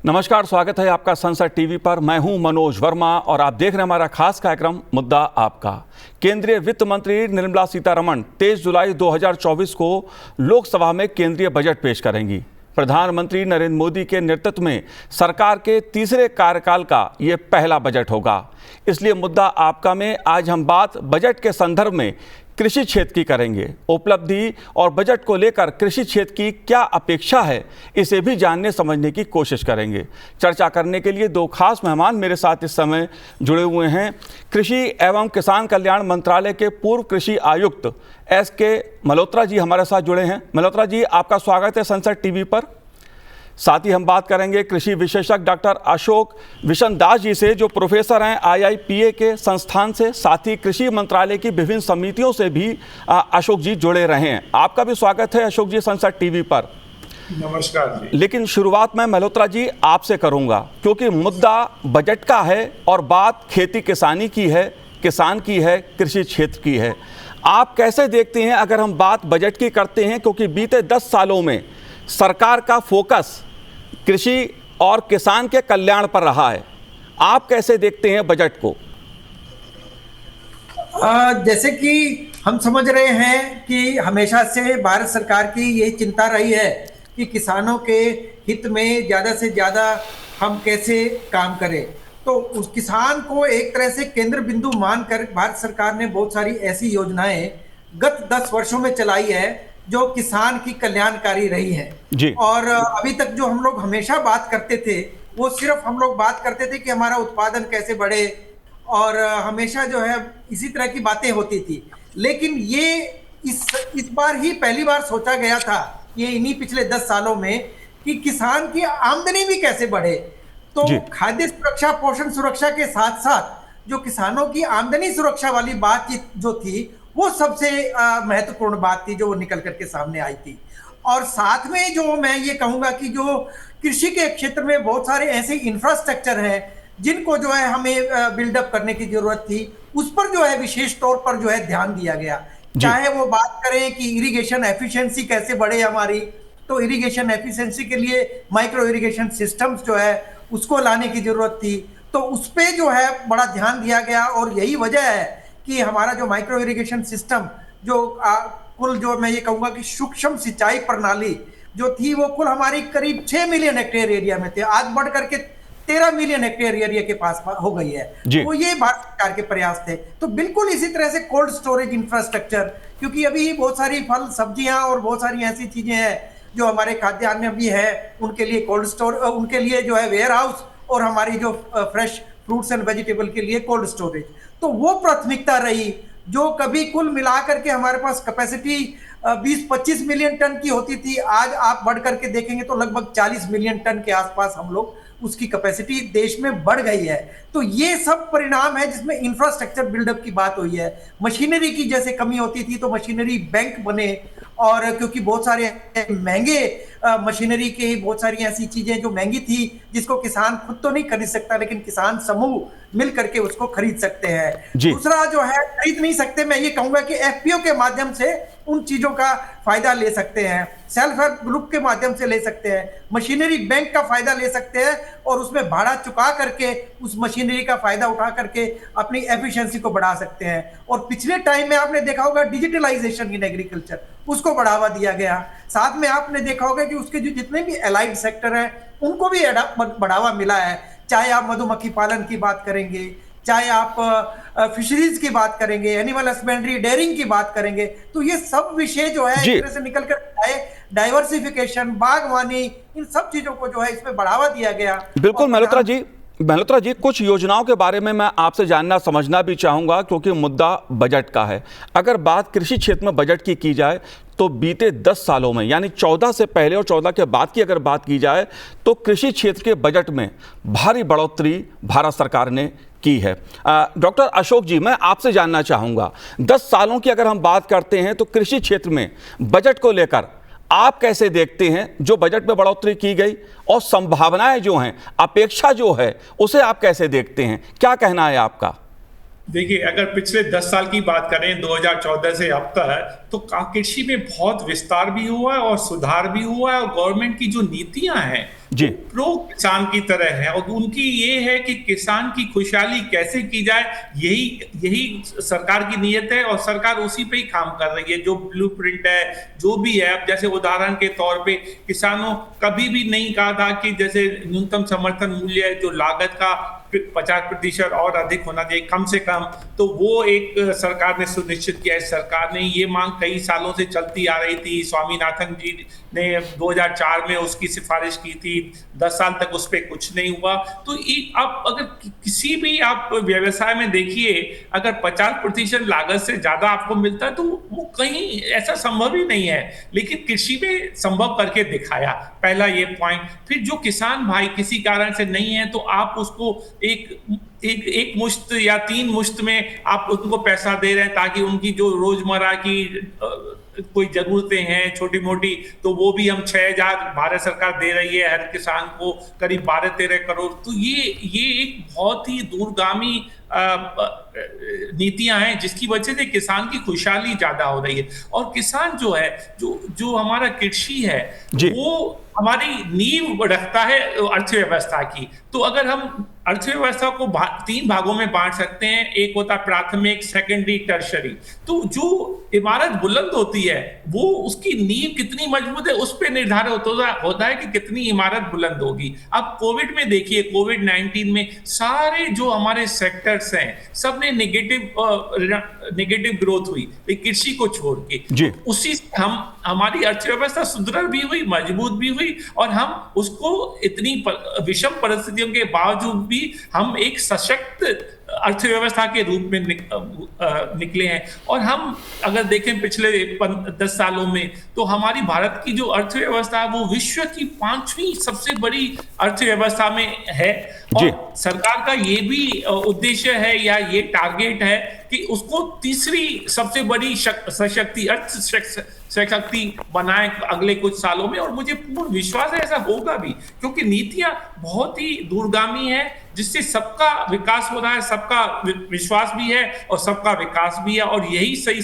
नमस्कार, स्वागत है आपका संसद टीवी पर। मैं हूं मनोज वर्मा और आप देख रहे हैं हमारा खास कार्यक्रम मुद्दा आपका। केंद्रीय वित्त मंत्री निर्मला सीतारमण 23 जुलाई 2024 को लोकसभा में केंद्रीय बजट पेश करेंगी। प्रधानमंत्री नरेंद्र मोदी के नेतृत्व में सरकार के तीसरे कार्यकाल का ये पहला बजट होगा। इसलिए मुद्दा आपका में आज हम बात बजट के संदर्भ में कृषि क्षेत्र की करेंगे। उपलब्धि और बजट को लेकर कृषि क्षेत्र की क्या अपेक्षा है, इसे भी जानने समझने की कोशिश करेंगे। चर्चा करने के लिए दो खास मेहमान मेरे साथ इस समय जुड़े हुए हैं। कृषि एवं किसान कल्याण मंत्रालय के पूर्व कृषि आयुक्त SK मल्होत्रा जी हमारे साथ जुड़े हैं। मल्होत्रा जी, आपका स्वागत है संसद टीवी पर। साथ ही हम बात करेंगे कृषि विशेषज्ञ डॉक्टर अशोक विशनदास जी से, जो प्रोफेसर हैं IIPA के संस्थान से। साथ ही कृषि मंत्रालय की विभिन्न समितियों से भी अशोक जी जुड़े रहे हैं। आपका भी स्वागत है अशोक जी संसद टीवी पर। नमस्कार जी। लेकिन शुरुआत मैं मल्होत्रा जी आपसे करूंगा, क्योंकि मुद्दा बजट का है और बात खेती किसानी की है, किसान की है, कृषि क्षेत्र की है। आप कैसे देखते हैं अगर हम बात बजट की करते हैं, क्योंकि बीते 10 सालों में सरकार का फोकस कृषि और किसान के कल्याण पर रहा है। आप कैसे देखते हैं बजट को? जैसे कि हम समझ रहे हैं कि हमेशा से भारत सरकार की यही चिंता रही है कि किसानों के हित में ज़्यादा से ज़्यादा हम कैसे काम करें। तो उस किसान को एक तरह से केंद्र बिंदु मानकर भारत सरकार ने बहुत सारी ऐसी योजनाएं गत 10 वर्षों में चलाई है जो किसान की कल्याणकारी रही है जी। और अभी तक जो हम लोग हमेशा बात करते थे वो सिर्फ हम लोग बात करते थे कि हमारा उत्पादन कैसे बढ़े, और हमेशा जो है इसी तरह की बातें होती थी। लेकिन ये इस बार ही पहली बार सोचा गया था, ये इन्हीं पिछले 10 सालों में, कि किसान की आमदनी भी कैसे बढ़े। तो खाद्य सुरक्षा, पोषण सुरक्षा के साथ साथ जो किसानों की आमदनी सुरक्षा वाली बातचीत जो थी वो सबसे महत्वपूर्ण बात थी, जो वो निकल करके सामने आई थी। और साथ में जो मैं ये कहूंगा कि जो कृषि के क्षेत्र में बहुत सारे ऐसे इंफ्रास्ट्रक्चर हैं जिनको जो है हमें बिल्डअप करने की जरूरत थी, उस पर जो है विशेष तौर पर जो है ध्यान दिया गया। चाहे वो बात करें कि इरिगेशन एफिशिएंसी कैसे बढ़े हमारी, तो इरिगेशन एफिशिएंसी के लिए माइक्रो इरिगेशन सिस्टम्स जो है उसको लाने की जरूरत थी, तो उस पर जो है बड़ा ध्यान दिया गया। और यही वजह है कि हमारा जो माइक्रो इरिगेशन सिस्टम जो कुल जो मैं ये कहूँगा कि सूक्ष्म सिंचाई प्रणाली जो थी वो कुल हमारी करीब 6 मिलियन हेक्टेयर एरिया में थे, आज बढ़ करके 13 मिलियन हेक्टेयर एरिया के पास हो गई है। तो ये भारत सरकार के प्रयास थे। तो बिल्कुल इसी तरह से कोल्ड स्टोरेज इंफ्रास्ट्रक्चर, क्योंकि अभी बहुत सारी फल सब्जियां और बहुत सारी ऐसी चीजें हैं जो हमारे खाद्यान्न भी है, उनके लिए कोल्ड स्टोर, उनके लिए जो है वेयर हाउस, और हमारी जो फ्रेश फ्रूट्स एंड वेजिटेबल के लिए कोल्ड स्टोरेज। तो वो प्राथमिकता रही, जो कभी कुल मिलाकर के हमारे पास कैपेसिटी 20-25 मिलियन टन की होती थी, आज आप बढ़ करके देखेंगे तो लगभग 40 मिलियन टन के आसपास हम लोग उसकी कैपेसिटी देश में बढ़ गई है। तो ये सब परिणाम है जिसमें इंफ्रास्ट्रक्चर बिल्डअप की बात हुई है। मशीनरी की जैसे कमी होती थी तो मशीनरी बैंक बने, और क्योंकि बहुत सारे महंगे मशीनरी के बहुत सारी ऐसी चीजें जो महंगी थी जिसको किसान खुद तो नहीं खरीद सकता, लेकिन किसान समूह मिल करके उसको खरीद सकते हैं। दूसरा जो है खरीद नहीं सकते, मैं ये कहूंगा कि FPO के माध्यम से उन चीजों का फायदा ले सकते हैं, सेल्फ हेल्प ग्रुप के माध्यम से ले सकते हैं, मशीनरी बैंक का फायदा ले सकते हैं, और उसमें भाड़ा चुका करके उस मशीनरी का फायदा उठा करके अपनी एफिशिएंसी को बढ़ा सकते हैं। और पिछले टाइम में आपने देखा होगा डिजिटलाइजेशन इन एग्रीकल्चर, उसको बढ़ावा दिया गया। साथ में आपने देखा होगा कि उसके जो जितने भी एलाइड सेक्टर हैं उनको भी बढ़ावा मिला है। चाहे आप मधुमक्खी पालन की बात करेंगे, चाहे आप फिशरीज की बात करेंगे, एनिमल हस्बेंड्री, डेयरिंग की बात करेंगे, तो ये सब विषय जो है एक तरह से निकल कर डाइवर्सिफिकेशन, बागवानी, इन सब चीजों को जो है इसमें बढ़ावा दिया गया। बिल्कुल मल्होत्रा जी, कुछ योजनाओं के बारे में मैं आपसे जानना समझना भी चाहूंगा, क्योंकि मुद्दा बजट का है। अगर बात कृषि क्षेत्र में बजट की जाए तो बीते 10 सालों में, यानी 14 से पहले और 14 के बाद की अगर बात की जाए, तो कृषि क्षेत्र के बजट में भारी बढ़ोतरी भारत सरकार ने की है। डॉक्टर अशोक जी, मैं आपसे जानना चाहूँगा, 10 सालों की अगर हम बात करते हैं तो कृषि क्षेत्र में बजट को लेकर आप कैसे देखते हैं? जो बजट में बढ़ोतरी की गई और संभावनाएं जो हैं, अपेक्षा जो है, उसे आप कैसे देखते हैं? क्या कहना है आपका? देखिए, अगर पिछले 10 साल की बात करें 2014 से अब तक, तो कृषि में बहुत विस्तार भी हुआ है और सुधार भी हुआ है, और गवर्नमेंट की जो नीतियां हैं जी। वो प्रो किसान की तरह है, और उनकी ये है कि किसान की खुशहाली कैसे की जाए, यही यही सरकार की नीयत है, और सरकार उसी पे ही काम कर रही है। जो ब्लूप्रिंट है, जो भी है, अब जैसे उदाहरण के तौर पे किसानों कभी भी नहीं कहा था कि जैसे न्यूनतम समर्थन मूल्य जो लागत का 50% और अधिक होना चाहिए कम से कम, तो वो एक सरकार ने सुनिश्चित किया है। सरकार ने ये मांग कई सालों से चलती आ रही थी। स्वामीनाथन जी ने 2004 में उसकी सिफारिश की थी, 10 साल तक उस पर कुछ नहीं हुआ। तो आप अगर किसी भी आप व्यवसाय में देखिए, अगर 50% लागत से ज्यादा आपको मिलता है तो वो कहीं ऐसा संभव ही नहीं है, लेकिन कृषि में संभव करके दिखाया। पहला ये पॉइंट। फिर जो किसान भाई किसी कारण से नहीं है, तो आप उसको एक मुश्त या 3 मुश्त में आप उनको पैसा दे रहे हैं, ताकि उनकी जो रोजमर्रा की कोई जरूरतें हैं छोटी मोटी, तो वो भी हम 6,000 भारत सरकार दे रही है हर किसान को, करीब 12-13 करोड़। तो ये एक बहुत ही दूरगामी नीतियां हैं, जिसकी वजह से किसान की खुशहाली ज्यादा हो रही है। और किसान जो है, जो हमारा कृषि है, जी। वो हमारी नींव रखता है अर्थव्यवस्था की। तो अगर हम अर्थव्यवस्था को 3 भागों में बांट सकते हैं, एक होता है प्राथमिक, सेकेंडरी, टर्शरी। तो जो इमारत बुलंद होती है, वो उसकी नींव कितनी मजबूत है उस पर निर्धारित होता है कि कितनी इमारत बुलंद होगी। अब कोविड में देखिए, कोविड-19 में सारे जो हमारे सेक्टर्स हैं, सब में नेगेटिव ग्रोथ हुई, कृषि को छोड़ के। जी। उसी से हमारी अर्थव्यवस्था सुदृढ़ भी हुई, मजबूत भी हुई, और हम उसको इतनी विषम परिस्थितियों के बावजूद भी हम एक सशक्त अर्थव्यवस्था के रूप में निकले हैं। और हम अगर देखें पिछले 10 सालों में, तो हमारी भारत की जो अर्थव्यवस्था है वो विश्व की 5वीं सबसे बड़ी अर्थव्यवस्था में है। और सरकार का ये भी उद्देश्य है या ये टारगेट है कि उसको तीसरी सबसे बड़ी शक्ति बनाए अगले कुछ सालों में। और मुझे पूर्ण विश्वास है ऐसा होगा भी, क्योंकि नीतियां बहुत ही दूरगामी है, जिससे सबका विकास हो रहा है, सबका विश्वास भी है और सबका विकास भी है, और यही सही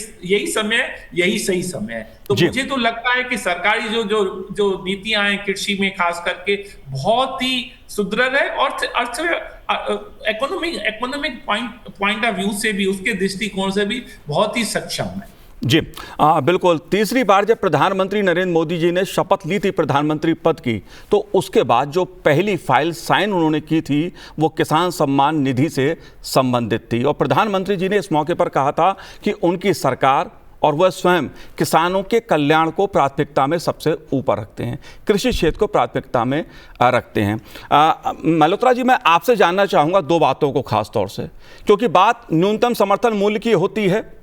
समय है। तो मुझे तो लगता है कि सरकारी जो नीतियां हैं कृषि में खास करके, बहुत ही सुदृढ़ है, और इकोनॉमिक पॉइंट ऑफ व्यू से भी, उसके दृष्टिकोण से भी बहुत ही सक्षम है। जी। बिल्कुल। तीसरी बार जब प्रधानमंत्री नरेंद्र मोदी जी ने शपथ ली थी प्रधानमंत्री पद की, तो उसके बाद जो पहली फाइल साइन उन्होंने की थी वो किसान सम्मान निधि से संबंधित थी, और प्रधानमंत्री जी ने इस मौके पर कहा था कि उनकी सरकार और वह स्वयं किसानों के कल्याण को प्राथमिकता में सबसे ऊपर रखते हैं, कृषि क्षेत्र को प्राथमिकता में रखते हैं। मल्होत्रा जी, मैं आपसे जानना चाहूँगा 2 बातों को खास तौर से, क्योंकि बात न्यूनतम समर्थन मूल्य की होती है,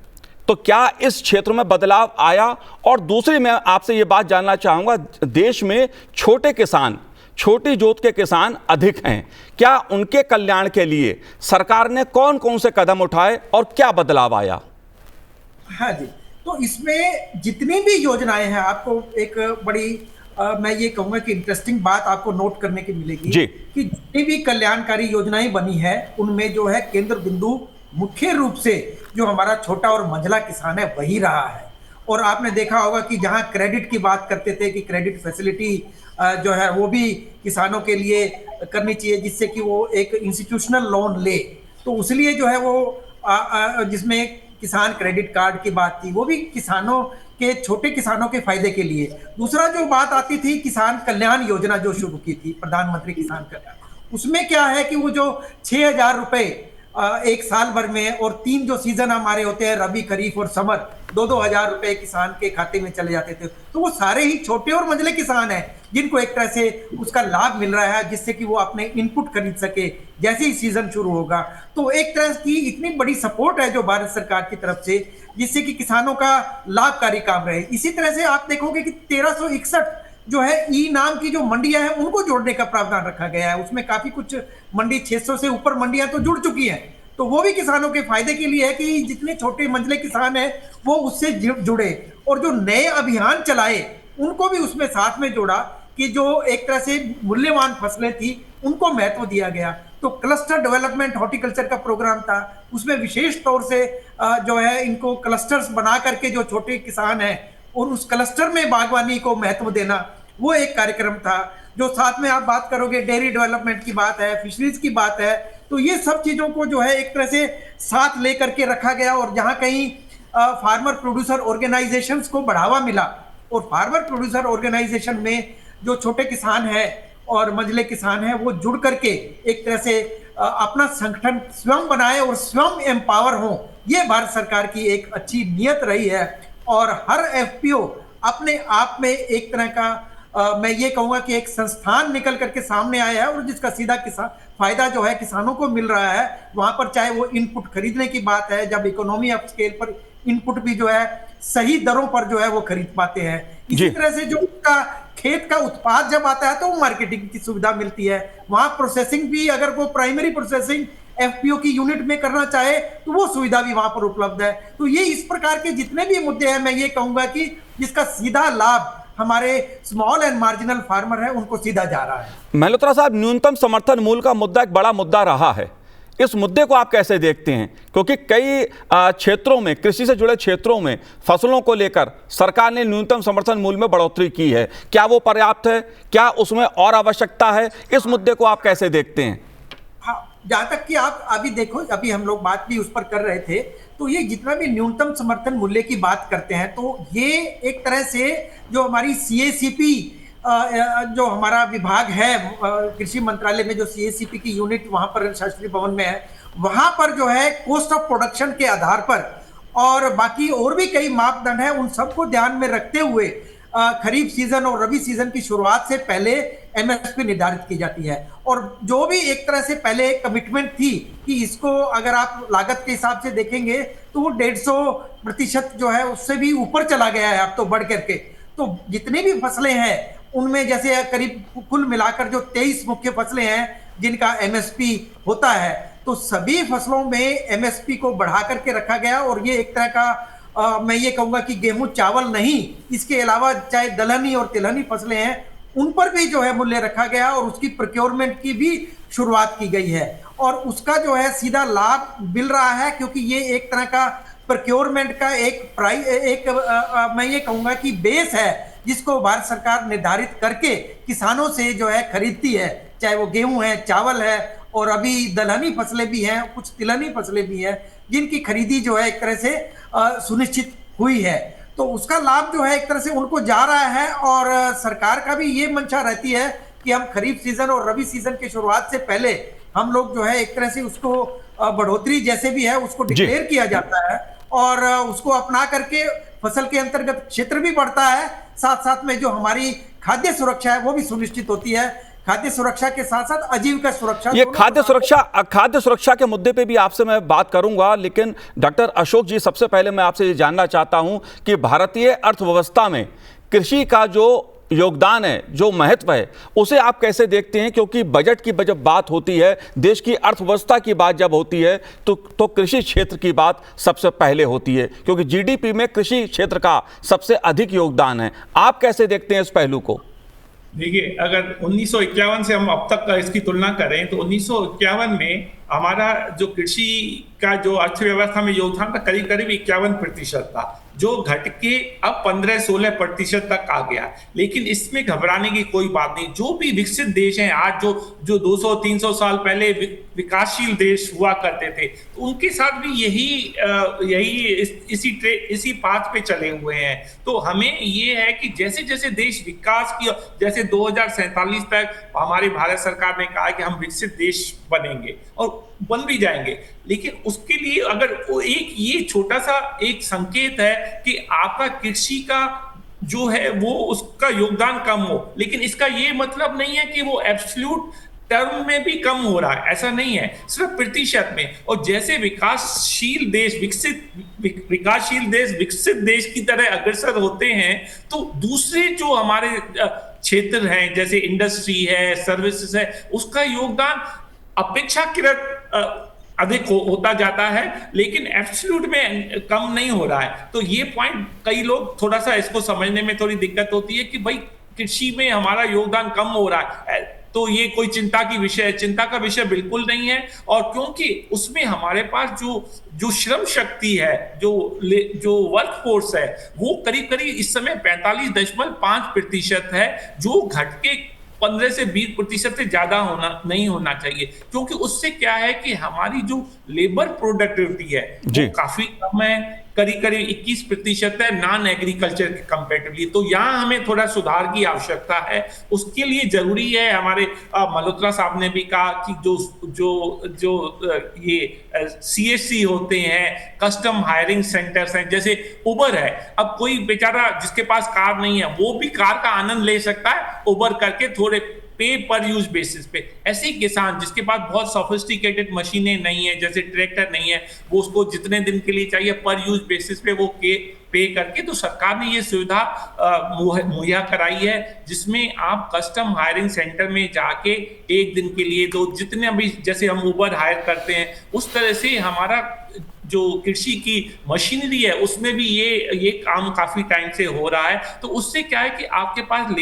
तो क्या इस क्षेत्र में बदलाव आया? और दूसरी मैं आपसे ये बात जानना चाहूँगा, देश में छोटे किसान, छोटी जोत के किसान अधिक हैं, क्या उनके कल्याण के लिए सरकार ने कौन कौन से कदम उठाए और क्या बदलाव आया? हाँ जी, तो इसमें जितनी भी योजनाएं हैं, आपको एक बड़ी मैं ये कहूंगा कि इंटरेस्टिंग बात आपको नोट करने की मिलेगी कि जितनी भी कल्याणकारी योजनाएं बनी है, उनमें जो है केंद्र बिंदु मुख्य रूप से जो हमारा छोटा और मंझला किसान है वही रहा है। और आपने देखा होगा कि जहां क्रेडिट की बात करते थे कि क्रेडिट फैसिलिटी जो है वो भी किसानों के लिए करनी चाहिए, जिससे कि वो एक इंस्टीट्यूशनल लोन ले, तो उसलिए जो है वो जिसमें किसान क्रेडिट कार्ड की बात थी, वो भी किसानों के, छोटे किसानों के फायदे के लिए। दूसरा जो बात आती थी किसान कल्याण योजना जो शुरू की थी प्रधानमंत्री किसान कल्याण, उसमें क्या है कि वो जो 6,000 रुपए एक साल भर में, और 3 जो सीजन हमारे होते हैं, रबी, खरीफ और समर, 2-2 हजार रुपए किसान के खाते में चले जाते थे। तो वो सारे ही छोटे और मंझले किसान हैं जिनको एक तरह से उसका लाभ मिल रहा है, जिससे कि वो अपने इनपुट खरीद सके जैसे ही सीजन शुरू होगा। तो एक तरह की इतनी बड़ी सपोर्ट है जो भारत सरकार की तरफ से, जिससे कि किसानों का लाभकारी काम रहे। इसी तरह से आप देखोगे कि 1361 जो है ई नाम की जो मंडियां हैं उनको जोड़ने का प्रावधान रखा गया है। उसमें काफी कुछ मंडी 600 से ऊपर मंडियां तो जुड़ चुकी हैं, तो वो भी किसानों के फायदे के लिए है कि जितने छोटे मंझले किसान हैं वो उससे जुड़े, और जो नए अभियान चलाए उनको भी उसमें साथ में जोड़ा कि जो एक तरह से मूल्यवान फसलें थी उनको महत्व दिया गया। तो क्लस्टर डेवलपमेंट हॉर्टिकल्चर का प्रोग्राम था, उसमें विशेष तौर से जो है इनको क्लस्टर्स बना करके जो छोटे किसान हैं और उस क्लस्टर में बागवानी को महत्व देना, वो एक कार्यक्रम था। जो साथ में आप बात करोगे डेयरी डेवलपमेंट की बात है, फिशरीज की बात है, तो ये सब चीज़ों को जो है एक तरह से साथ लेकर के रखा गया। और जहाँ कहीं फार्मर प्रोड्यूसर ऑर्गेनाइजेशंस को बढ़ावा मिला और फार्मर प्रोड्यूसर ऑर्गेनाइजेशन में जो छोटे किसान हैं और मंझले किसान हैं वो जुड़ करके एक तरह से अपना संगठन स्वयं बनाए और स्वयं एम्पावर हों, ये भारत सरकार की एक अच्छी नीयत रही है। और हर एफपीओ अपने आप में एक तरह का मैं ये कहूँगा कि एक संस्थान निकल करके सामने आया है और जिसका सीधा किसान फायदा जो है किसानों को मिल रहा है। वहाँ पर चाहे वो इनपुट खरीदने की बात है, जब इकोनॉमी ऑफ स्केल पर इनपुट भी जो है सही दरों पर जो है वो खरीद पाते हैं। इसी तरह से जो उसका खेत का उत्पाद जब आता है तो वो मार्केटिंग की सुविधा मिलती है। वहाँ प्रोसेसिंग भी, अगर वो प्राइमरी प्रोसेसिंग एफपीओ की यूनिट में करना चाहे तो वो सुविधा भी वहां पर उपलब्ध है। तो ये इस प्रकार के जितने भी मुद्दे हैं, मैं ये कहूंगा कि जिसका सीधा लाभ हमारे स्मॉल एंड मार्जिनल फार्मर है उनको सीधा जा रहा है। मल्होत्रा साहब, न्यूनतम समर्थन मूल्य का मुद्दा एक बड़ा मुद्दा रहा है, इस मुद्दे को आप कैसे देखते हैं? क्योंकि कई क्षेत्रों में, कृषि से जुड़े क्षेत्रों में फसलों को लेकर सरकार ने न्यूनतम समर्थन मूल्य में बढ़ोतरी की है, क्या वो पर्याप्त है? क्या उसमें और आवश्यकता है? इस मुद्दे को आप कैसे देखते हैं? हाँ, जहाँ तक कि आप अभी देखो, अभी हम लोग बात भी उस पर कर रहे थे, तो ये जितना भी न्यूनतम समर्थन मूल्य की बात करते हैं तो ये एक तरह से जो हमारी सीएसीपी जो हमारा विभाग है कृषि मंत्रालय में, जो सीएसीपी की यूनिट वहां पर शास्त्री भवन में है, वहां पर जो है कॉस्ट ऑफ प्रोडक्शन के आधार पर और बाकी और भी कई मापदंड है, उन सबको ध्यान में रखते हुए खरीफ सीजन और रबी सीजन की शुरुआत से पहले एमएसपी निर्धारित की जाती है। और जो भी एक तरह से पहले कमिटमेंट थी कि इसको अगर आप लागत के हिसाब से देखेंगे तो वो 150% जो है उससे भी ऊपर चला गया है अब तो बढ़ करके। तो जितनी भी फसलें हैं उनमें जैसे करीब कुल मिलाकर जो 23 मुख्य फसलें हैं जिनका एमएसपी होता है, तो सभी फसलों में एमएसपी को बढ़ा करके रखा गया। और ये एक तरह का मैं ये कहूँगा कि गेहूं चावल नहीं, इसके अलावा चाहे दलहनी और तिलहनी फसलें हैं उन पर भी जो है मूल्य रखा गया और उसकी प्रोक्योरमेंट की भी शुरुआत की गई है। और उसका जो है सीधा लाभ मिल रहा है क्योंकि ये एक तरह का प्रोक्योरमेंट का एक मैं ये कहूँगा कि बेस है जिसको भारत सरकार निर्धारित करके किसानों से जो है खरीदती है, चाहे वो गेहूं है, चावल है और अभी दलहनी फसलें भी हैं, कुछ तिलहनी फसलें भी हैं जिनकी खरीदी जो है एक तरह से सुनिश्चित हुई है। तो उसका लाभ जो है एक तरह से उनको जा रहा है। और सरकार का भी ये मंशा रहती है कि हम खरीफ सीजन और रबी सीजन की शुरुआत से पहले हम लोग जो है एक तरह से उसको बढ़ोतरी जैसे भी है उसको डिक्लेयर किया जाता है और उसको अपना करके फसल के अंतर्गत क्षेत्र भी बढ़ता है, साथ साथ में जो हमारी खाद्य सुरक्षा है वो भी सुनिश्चित होती है। खाद्य सुरक्षा के साथ साथ आजीविका सुरक्षा, ये खाद्य सुरक्षा के मुद्दे पे भी आपसे मैं बात करूंगा, लेकिन डॉक्टर अशोक जी, सबसे पहले मैं आपसे ये जानना चाहता हूं कि भारतीय अर्थव्यवस्था में कृषि का जो योगदान है, जो महत्व है, उसे आप कैसे देखते हैं? क्योंकि बजट की जब बात होती है, देश की अर्थव्यवस्था की बात जब होती है तो कृषि क्षेत्र की बात सबसे पहले होती है, क्योंकि जीडीपी में कृषि क्षेत्र का सबसे अधिक योगदान है। आप कैसे देखते हैं इस पहलू को? देखिए, अगर 1951 से हम अब तक इसकी तुलना करें तो 1951 में हमारा जो कृषि का जो अर्थव्यवस्था में योगदान था करीब करीब 51% था, जो घट के अब 15-16% तक आ गया। लेकिन इसमें घबराने की कोई बात नहीं। जो भी विकसित देश हैं आज, जो 200-300 साल पहले विकासशील देश हुआ करते थे, तो उनके साथ भी इसी पाथ पे चले हुए हैं। तो हमें ये है कि जैसे जैसे देश विकास की, जैसे 2047 तक हमारी भारत सरकार ने कहा कि हम विकसित देश बनेंगे और बन भी जाएंगे, लेकिन उसके लिए अगर एक ये छोटा सा एक संकेत है कि आपका कृषि का जो है वो उसका योगदान कम हो, लेकिन इसका ये मतलब नहीं है कि वो एब्सोल्यूट टर्म में भी कम हो रहा है, ऐसा नहीं है, सिर्फ प्रतिशत में। और जैसे विकासशील देश विकसित देश की तरह अग्रसर होते हैं तो दूसरे जो हमारे क्षेत्र हैं जैसे इंडस्ट्री है, सर्विसेज है, उसका योगदान अपेक्षाकृत अधिक होता जाता है, लेकिन एब्सोल्यूट में कम नहीं हो रहा है। तो ये पॉइंट कई लोग थोड़ा सा इसको समझने में थोड़ी दिक्कत होती है कि भाई कृषि में हमारा योगदान कम हो रहा है। तो ये कोई चिंता का विषय बिल्कुल नहीं है। और क्योंकि उसमें हमारे पास जो श्रम शक्ति है, जो वर्क फोर्स है, वो करीब करीब इस समय 45.5% है, जो घट के 15 से 20% से ज्यादा नहीं होना चाहिए। क्योंकि उससे क्या है कि हमारी जो लेबर प्रोडक्टिविटी है वो काफी कम है, करीब करीब 21% है नॉन एग्रीकल्चर के कंपेरेटिवली। तो यहाँ हमें थोड़ा सुधार की आवश्यकता है। उसके लिए जरूरी है, हमारे मल्होत्रा साहब ने भी कहा कि जो ये CSC होते हैं, कस्टम हायरिंग सेंटर्स हैं, जैसे उबर है। अब कोई बेचारा जिसके पास कार नहीं है वो भी कार का आनंद ले सकता है उबर करके, थोड़े पे पर यूज बेसिस पे। ऐसे किसान जिसके पास बहुत सोफिस्टिकेटेड मशीनें नहीं है, जैसे ट्रैक्टर नहीं है, वो उसको जितने दिन के लिए चाहिए पर यूज बेसिस पे वो पे करके, तो सरकार ने ये सुविधा मुहैया कराई है, जिसमें आप कस्टम हायरिंग सेंटर में जाके एक दिन के लिए तो जितने भी, जैसे हम उबर हायर करते हैं उस तरह से हमारा जो कृषि की मशीनरी है उसमें भी ये काम काफी टाइम से हो रहा है। तो उससे क्या है कि आपके पास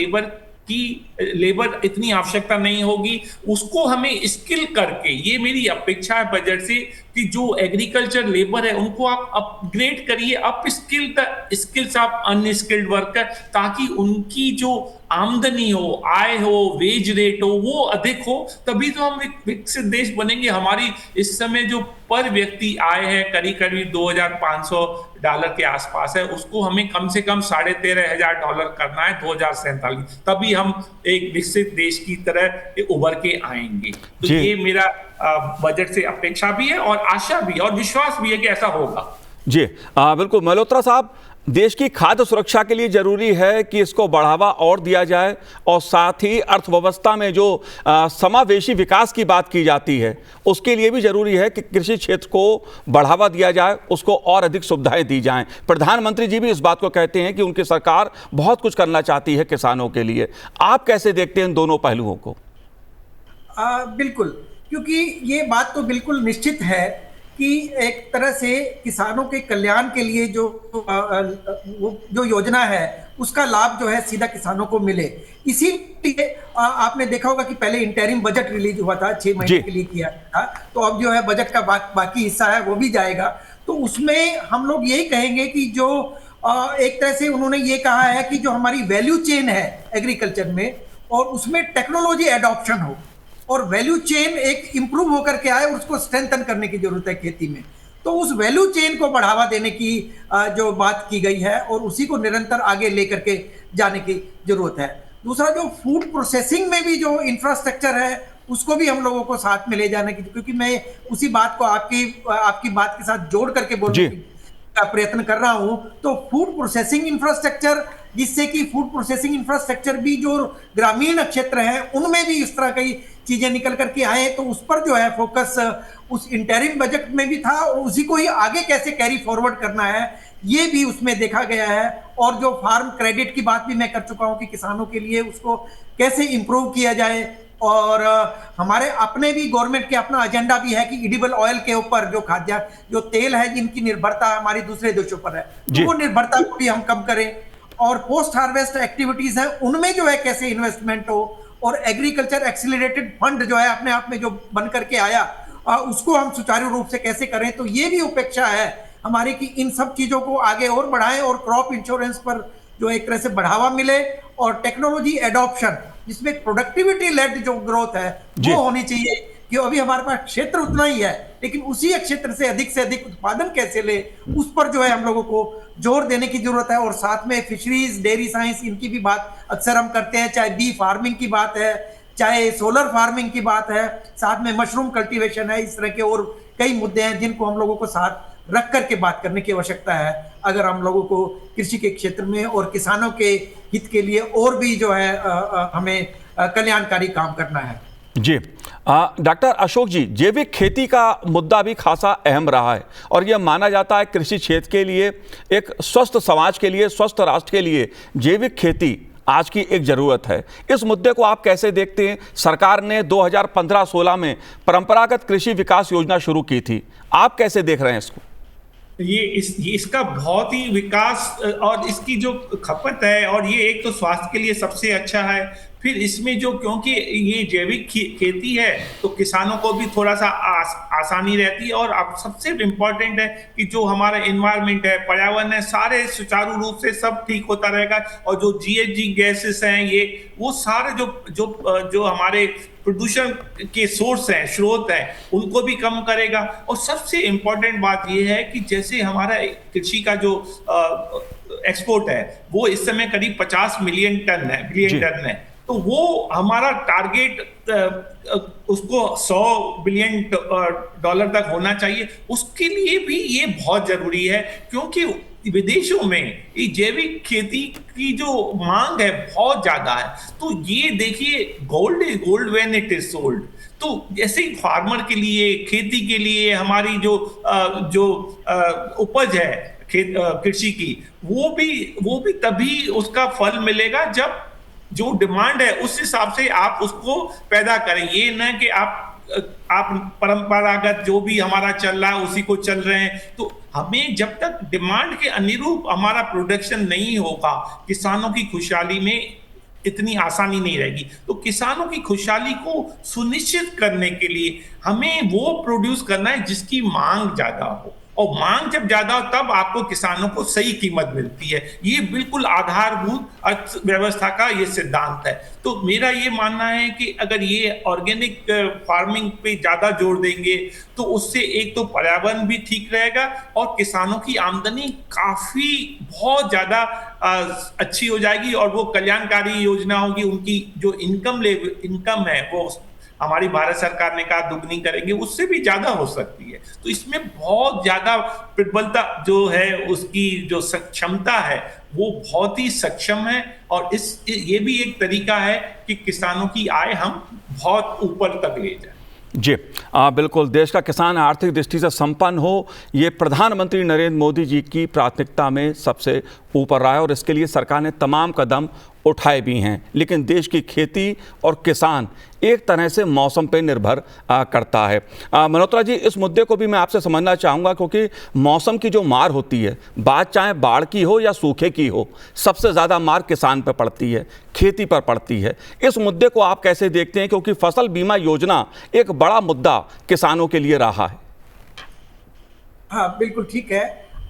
लेबर इतनी आवश्यकता नहीं होगी, उसको हमें स्किल करके, ये मेरी अपेक्षा है बजट से, कि जो एग्रीकल्चर लेबर है उनको आप अपग्रेड करिए, up skills of unskilled worker, ताकि उनकी जो आमदनी हो, आय हो, वेज रेट हो, वो अधिक हो। तभी तो हम एक विकसित देश बनेंगे। हमारी इस समय जो पर व्यक्ति आय है करीब करीब $2,500 के आसपास है, उसको हमें कम से कम $13,500 करना है 2047, तभी हम एक विकसित देश की तरह उभर के आएंगे। तो ये मेरा बजट से अपेक्षा भी है और आशा भी और विश्वास भी है कि ऐसा होगा। जी बिल्कुल मल्होत्रा साहब, देश की खाद्य सुरक्षा के लिए जरूरी है कि इसको बढ़ावा और दिया जाए, और साथ ही अर्थव्यवस्था में जो समावेशी विकास की बात की जाती है उसके लिए भी जरूरी है कि कृषि क्षेत्र को बढ़ावा दिया जाए, उसको और अधिक सुविधाएं दी जाएं। प्रधानमंत्री जी भी इस बात को कहते हैं कि उनकी सरकार बहुत कुछ करना चाहती है किसानों के लिए। आप कैसे देखते हैं इन दोनों पहलुओं को? बिल्कुल, क्योंकि ये बात तो बिल्कुल निश्चित है कि एक तरह से किसानों के कल्याण के लिए जो योजना है उसका लाभ जो है सीधा किसानों को मिले। इसीलिए आपने देखा होगा कि पहले इंटरिम बजट रिलीज हुआ था, 6 महीने के लिए किया था, तो अब जो है बजट का बाकी हिस्सा है वो भी जाएगा। तो उसमें हम लोग यही कहेंगे कि जो एक तरह से उन्होंने ये कहा है कि जो हमारी वैल्यू चेन है एग्रीकल्चर में, और उसमें टेक्नोलॉजी एडॉप्शन हो और वैल्यू चेन एक इंप्रूव होकर के आए, उसको स्ट्रेंथन करने की जरूरत है खेती में। तो उस वैल्यू चेन को बढ़ावा देने की जो बात की गई है और उसी को निरंतर आगे लेकर के जाने की जरूरत है। दूसरा, जो फूड प्रोसेसिंग में भी जो इंफ्रास्ट्रक्चर है उसको भी हम लोगों को साथ में ले जाने की, क्योंकि मैं उसी बात को आपकी बात के साथ जोड़ करके बोलने का प्रयत्न कर रहा हूं। तो फूड प्रोसेसिंग इंफ्रास्ट्रक्चर, जिससे कि फूड प्रोसेसिंग इंफ्रास्ट्रक्चर भी जो ग्रामीण क्षेत्र हैं उनमें भी इस तरह की चीजें निकल करके आए, तो उस पर जो है फोकस उस इंटरिम बजट में भी था, और उसी को ही आगे कैसे कैरी फॉरवर्ड करना है ये भी उसमें देखा गया है। और जो फार्म क्रेडिट की बात भी मैं कर चुका हूं कि किसानों के लिए उसको कैसे इंप्रूव किया जाए। और हमारे अपने भी गवर्नमेंट के अपना एजेंडा भी है कि एडिबल ऑयल के ऊपर जो तेल है जिनकी निर्भरता हमारी दूसरे देशों पर है, तो वो निर्भरता को भी हम कम करें। और पोस्ट हार्वेस्ट एक्टिविटीज हैं उनमें जो है कैसे इन्वेस्टमेंट हो, और एग्रीकल्चर एक्सीलरेटेड फंड जो है अपने आप में जो बन करके आया उसको हम सुचारू रूप से कैसे करें। तो ये भी अपेक्षा है हमारी कि इन सब चीजों को आगे और बढ़ाएं, और क्रॉप इंश्योरेंस पर जो एक तरह से बढ़ावा मिले, और टेक्नोलॉजी एडॉप्शन जिसमें प्रोडक्टिविटी लेड जो ग्रोथ है वो होनी चाहिए। कि अभी हमारे पास क्षेत्र उतना ही है, लेकिन उसी क्षेत्र से अधिक उत्पादन कैसे ले, उस पर जो है हम लोगों को जोर देने की जरूरत है। और साथ में फिशरीज, डेयरी साइंस, इनकी भी बात अक्सर हम करते हैं, चाहे बी फार्मिंग की बात है, चाहे सोलर फार्मिंग की बात है, साथ में मशरूम कल्टीवेशन है। इस तरह के और कई मुद्दे हैं जिनको हम लोगों को साथ रख करके बात करने की आवश्यकता है, अगर हम लोगों को कृषि के क्षेत्र में और किसानों के हित के लिए और भी जो है हमें कल्याणकारी काम करना है। जी डॉक्टर अशोक जी, जैविक खेती का मुद्दा भी खासा अहम रहा है, और यह माना जाता है कृषि क्षेत्र के लिए, एक स्वस्थ समाज के लिए, स्वस्थ राष्ट्र के लिए जैविक खेती आज की एक जरूरत है। इस मुद्दे को आप कैसे देखते हैं? सरकार ने 2015-16 में परंपरागत कृषि विकास योजना शुरू की थी, आप कैसे देख रहे हैं इसको? इसका बहुत ही विकास और इसकी जो खपत है, और ये एक तो स्वास्थ्य के लिए सबसे अच्छा है, फिर इसमें जो, क्योंकि ये जैविक खेती है तो किसानों को भी थोड़ा सा आसानी रहती है। और अब सबसे इम्पोर्टेंट है कि जो हमारा एनवायरनमेंट है, पर्यावरण है, सारे सुचारू रूप से सब ठीक होता रहेगा। और जो GHG गैसेस हैं, ये वो सारे जो हमारे प्रदूषण के सोर्स हैं, स्रोत हैं, उनको भी कम करेगा। और सबसे इम्पोर्टेंट बात यह है कि जैसे हमारा कृषि का जो एक्सपोर्ट है वो इस समय करीब 50 बिलियन टन है, तो वो हमारा टारगेट उसको 100 बिलियन डॉलर तक होना चाहिए। उसके लिए भी ये बहुत जरूरी है, क्योंकि विदेशों में ये जैविक खेती की जो मांग है बहुत ज्यादा है। तो ये देखिए, gold is gold when it is sold. तो जैसे ही फार्मर के लिए, खेती के लिए हमारी जो उपज है कृषि की, वो भी तभी उसका फल मिलेगा जब जो डिमांड है उस हिसाब से आप उसको पैदा करें। ये न कि आप परंपरागत जो भी हमारा चल रहा है उसी को चल रहे हैं। तो हमें जब तक डिमांड के अनुरूप हमारा प्रोडक्शन नहीं होगा, किसानों की खुशहाली में इतनी आसानी नहीं रहेगी। तो किसानों की खुशहाली को सुनिश्चित करने के लिए हमें वो प्रोड्यूस करना है जिसकी मांग ज्यादा हो, और मांग जब ज्यादा हो तब आपको किसानों को सही कीमत मिलती है। ये बिल्कुल आधारभूत अर्थव्यवस्था का ये सिद्धांत है। तो मेरा ये मानना है कि अगर ये ऑर्गेनिक फार्मिंग पे ज्यादा जोर देंगे तो उससे एक तो पर्यावरण भी ठीक रहेगा और किसानों की आमदनी काफी बहुत ज्यादा अच्छी हो जाएगी, और वो कल्याणकारी योजना होगी। उनकी जो इनकम है वो हमारी भारत सरकार ने कहा दुगनी करेंगे, उससे भी ज्यादा हो सकती है। तो इसमें बहुत ज्यादा प्रबलता जो है, उसकी जो क्षमता है वो बहुत ही सक्षम है। और ये भी एक तरीका है कि किसानों की आय हम बहुत ऊपर तक ले जाए। जी बिल्कुल, देश का किसान आर्थिक दृष्टि से संपन्न हो, ये प्रधानमंत्री नरेंद्र मोदी जी की प्राथमिकता में सबसे ऊपर रहा है, और इसके लिए सरकार ने तमाम कदम उठाए भी हैं। लेकिन देश की खेती और किसान एक तरह से मौसम पर निर्भर करता है। मल्होत्रा जी, इस मुद्दे को भी मैं आपसे समझना चाहूँगा, क्योंकि मौसम की जो मार होती है, बात चाहे बाढ़ की हो या सूखे की हो, सबसे ज़्यादा मार किसान पर पड़ती है, खेती पर पड़ती है। इस मुद्दे को आप कैसे देखते हैं, क्योंकि फसल बीमा योजना एक बड़ा मुद्दा किसानों के लिए रहा है? हाँ, बिल्कुल ठीक है।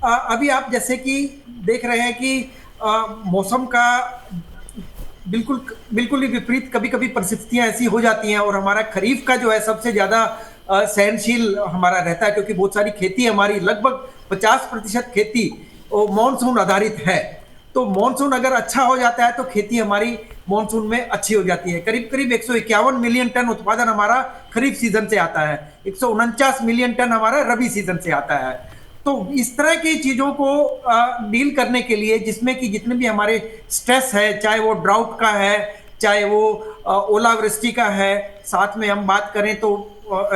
अभी आप जैसे कि देख रहे हैं कि मौसम का बिल्कुल ही विपरीत कभी कभी परिस्थितियां ऐसी हो जाती हैं, और हमारा खरीफ का जो है सबसे ज्यादा सहनशील हमारा रहता है, क्योंकि बहुत सारी खेती हमारी लगभग 50% खेती मॉनसून आधारित है। तो मॉनसून अगर अच्छा हो जाता है तो खेती हमारी मॉनसून में अच्छी हो जाती है। करीब करीब 151 मिलियन टन उत्पादन हमारा खरीफ सीजन से आता है, 149 मिलियन टन हमारा रबी सीजन से आता है। तो इस तरह की चीज़ों को डील करने के लिए, जिसमें कि जितने भी हमारे स्ट्रेस है, चाहे वो ड्राउट का है, चाहे वो ओलावृष्टि का है, साथ में हम बात करें तो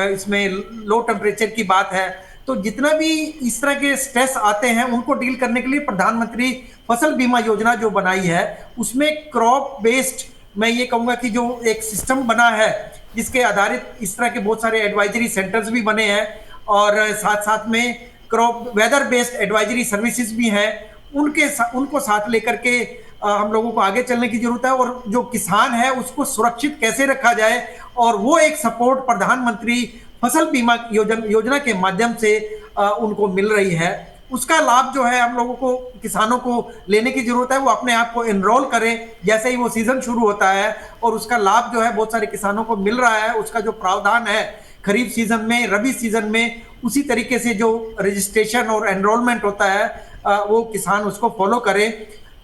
इसमें लो टेम्परेचर की बात है, तो जितना भी इस तरह के स्ट्रेस आते हैं उनको डील करने के लिए प्रधानमंत्री फसल बीमा योजना जो बनाई है, उसमें क्रॉप बेस्ड, मैं ये कहूँगा कि जो एक सिस्टम बना है जिसके आधारित इस तरह के बहुत सारे एडवाइजरी सेंटर्स भी बने हैं, और साथ साथ में crop weather based advisory services भी हैं। उनको साथ लेकर के हम लोगों को आगे चलने की जरूरत है, और जो किसान है उसको सुरक्षित कैसे रखा जाए, और वो एक सपोर्ट प्रधानमंत्री फसल बीमा योजना के माध्यम से उनको मिल रही है। उसका लाभ जो है हम लोगों को, किसानों को लेने की जरूरत है। वो अपने आप को एनरोल करें जैसे ही वो सीजन शुरू होता है, और उसका लाभ जो है बहुत सारे किसानों को मिल रहा है। उसका जो प्रावधान है खरीफ सीजन में, रबी सीजन में, उसी तरीके से जो रजिस्ट्रेशन और एनरोलमेंट होता है वो किसान उसको फॉलो करें,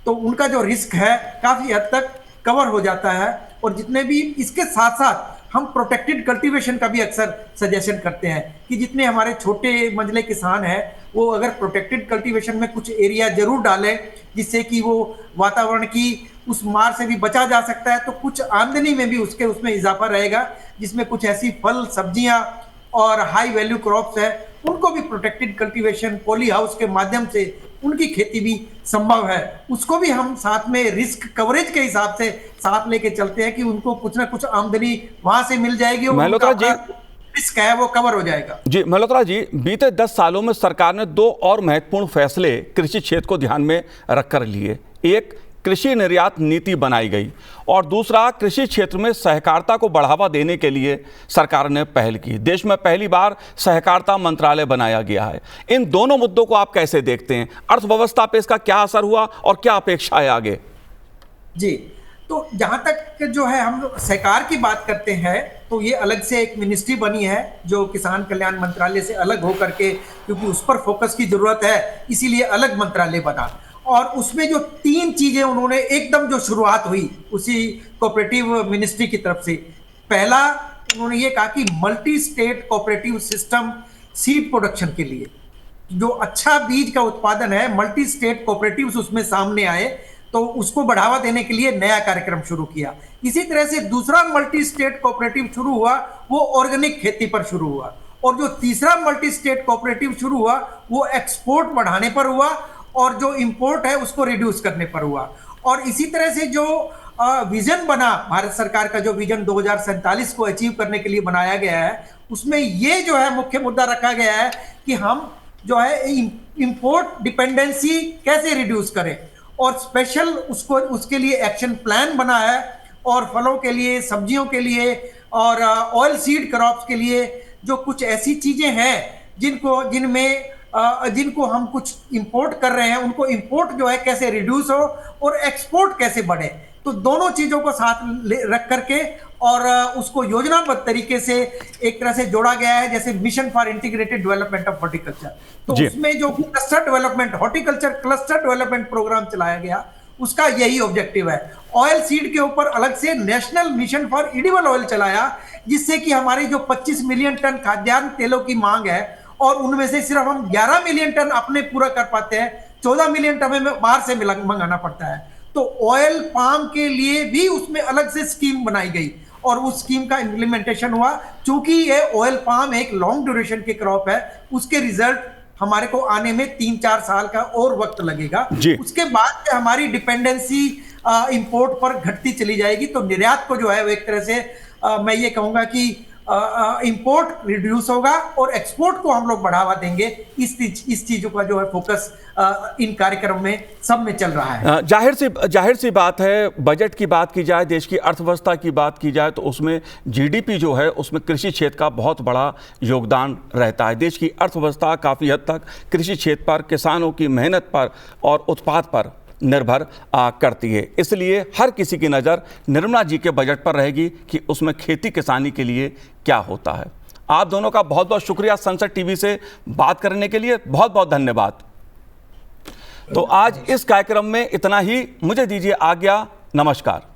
तो उनका जो रिस्क है काफ़ी हद तक कवर हो जाता है। और जितने भी इसके साथ साथ हम प्रोटेक्टेड कल्टीवेशन का भी अक्सर सजेशन करते हैं कि जितने हमारे छोटे मंझले किसान हैं वो अगर प्रोटेक्टेड कल्टीवेशन में कुछ एरिया जरूर डालें, जिससे कि वो वातावरण की उस मार से भी बचा जा सकता है, तो कुछ आमदनी में भी उसमें इजाफा रहेगा, जिसमें कुछ ऐसी फल सब्जियां और हाई वैल्यू क्रॉप्स है उनको भी प्रोटेक्टेड कल्टीवेशन पॉली हाउस के माध्यम से उनकी खेती भी संभव है। उसको भी हम साथ में रिस्क कवरेज के हिसाब से साथ लेके चलते हैं कि उनको कुछ ना कुछ आमदनी वहां से मिल जाएगी और मल्होत्रा जी, रिस्क है वो कवर हो जाएगा। जी मल्होत्रा जी, बीते 10 सालों में सरकार ने 2 और महत्वपूर्ण फैसले कृषि क्षेत्र को ध्यान में रखकर लिए। एक कृषि निर्यात नीति बनाई गई और दूसरा कृषि क्षेत्र में सहकारिता को बढ़ावा देने के लिए सरकार ने पहल की। देश में पहली बार सहकारिता मंत्रालय बनाया गया है। इन दोनों मुद्दों को आप कैसे देखते हैं? अर्थव्यवस्था पे इसका क्या असर हुआ और क्या अपेक्षा है आगे? जी, तो जहाँ तक जो है हम लोग सहकार की बात करते हैं तो ये अलग से एक मिनिस्ट्री बनी है जो किसान कल्याण मंत्रालय से अलग होकर के, क्योंकि उस पर फोकस की जरूरत है इसीलिए अलग मंत्रालय बना। और उसमें जो 3 चीजें उन्होंने एकदम जो शुरुआत हुई उसी कोऑपरेटिव मिनिस्ट्री की तरफ से, पहला उन्होंने ये कहा कि multi state cooperative system seed production के लिए जो अच्छा बीज का उत्पादन है, मल्टी स्टेट कोऑपरेटिव्स उसमें सामने आए तो उसको बढ़ावा देने के लिए नया कार्यक्रम शुरू किया। इसी तरह से दूसरा मल्टी स्टेट कोऑपरेटिव शुरू हुआ वो ऑर्गेनिक खेती पर शुरू हुआ, और जो तीसरा मल्टी स्टेट कोऑपरेटिव शुरू हुआ वो एक्सपोर्ट बढ़ाने पर हुआ और जो इंपोर्ट है उसको रिड्यूस करने पर हुआ। और इसी तरह से जो विजन बना भारत सरकार का, जो विजन 2047 को अचीव करने के लिए बनाया गया है, उसमें ये जो है मुख्य मुद्दा रखा गया है कि हम जो है इंपोर्ट डिपेंडेंसी कैसे रिड्यूस करें, और स्पेशल उसके लिए एक्शन प्लान बना है। और फलों के लिए, सब्जियों के लिए और ऑयल सीड क्रॉप्स के लिए जो कुछ ऐसी चीजें हैं जिनको हम कुछ इंपोर्ट कर रहे हैं, उनको इंपोर्ट जो है कैसे रिड्यूस हो और एक्सपोर्ट कैसे बढ़े। तो दोनों चीजों को साथ रख करके और उसको योजनाबद्ध तरीके से एक तरह से जोड़ा गया है, जैसे mission for integrated development of horticulture. तो उसमें जो cluster development, horticulture cluster development program चलाया गया, उसका यही ऑब्जेक्टिव है। ऑयल सीड के ऊपर अलग से national mission for edible oil चलाया, जिससे कि हमारी जो 25 मिलियन टन खाद्यान्न तेलों की मांग है और उनमें से सिर्फ हम 11 मिलियन टन अपने पूरा कर पाते हैं, 14 मिलियन टन हमें बाहर से मंगाना पड़ता है। तो ऑयल पाम के लिए भी उसमें अलग से स्कीम बनाई गई और उस स्कीम का इम्प्लीमेंटेशन हुआ। चूंकि ये ऑयल पाम एक लॉन्ग ड्यूरेशन के क्रॉप है, उसके रिजल्ट हमारे को आने में 3-4 साल का और वक्त लगेगा। उसके बाद हमारी डिपेंडेंसी इंपोर्ट पर घटती चली जाएगी। तो निर्यात को जो है वो एक तरह से मैं ये कहूंगा कि इंपोर्ट रिड्यूस होगा और एक्सपोर्ट को हम लोग बढ़ावा देंगे। इस चीजों का जो है फोकस इन कार्यक्रम में सब में चल रहा है। जाहिर सी बात है, बजट की बात की जाए, देश की अर्थव्यवस्था की बात की जाए तो उसमें जीडीपी जो है उसमें कृषि क्षेत्र का बहुत बड़ा योगदान रहता है। देश की अर्थव्यवस्था काफ़ी हद तक कृषि क्षेत्र पर, किसानों की मेहनत पर और उत्पाद पर निर्भर करती है। इसलिए हर किसी की नज़र निर्मला जी के बजट पर रहेगी कि उसमें खेती किसानी के लिए क्या होता है। आप दोनों का बहुत बहुत शुक्रिया संसद टीवी से बात करने के लिए, बहुत बहुत धन्यवाद। तो आज इस कार्यक्रम में इतना ही, मुझे दीजिए आज्ञा, नमस्कार।